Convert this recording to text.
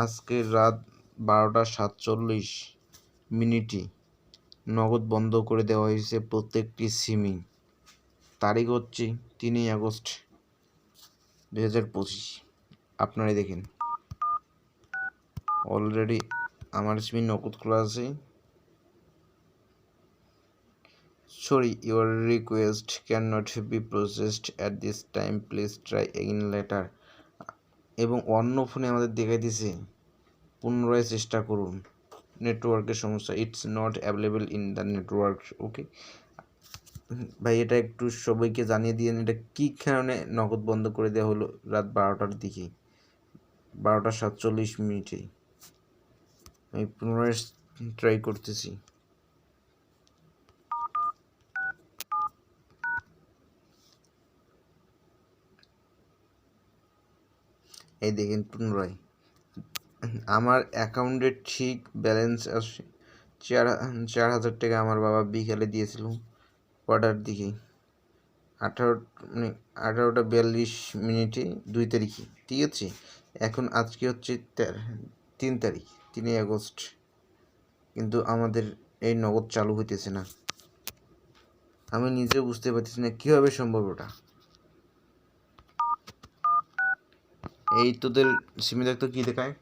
আজকে রাত 12:47 নগদ বন্ধ করে দেওয়া হয়েছে প্রত্যেকটি সিমই। তারিখ হচ্ছে 3 আগস্ট 2025। আপনারাই দেখেন, অলরেডি আমার সিমে নগদ খোলা আছে। Sorry, your request can not be processed at this time, please try again later. এবং অন্য ফোনে আমাদের দেখাইতেছে পুনরায় চেষ্টা করুন, নেটওয়ার্কের সমস্যা, it's not available in the network. Okay ভাই, এটা একটু সবাইকে জানিয়ে দিয়েন, এটা কী কারণে নগদ বন্ধ করে দেওয়া হলো রাত 12টার দিকে, 12:47। আমি পুনরায় ট্রাই করতেছি। এই দেখেন, পুনরায় আমার অ্যাকাউন্টে ঠিক ব্যালেন্স আসে 4,000 টাকা। আমার বাবা বিকালে দিয়েছিল কটার দিকে, 18:42 2 তারিখে, ঠিক আছে। এখন আজকে হচ্ছে 3 তারিখ, 3 আগস্ট, কিন্তু আমাদের এই নগদ চালু হইতেছে না। আমি নিজেও বুঝতে পারতেছি না কীভাবে সম্ভব ওটা। এই তোদের সিমে দেখতো কী দেখায়।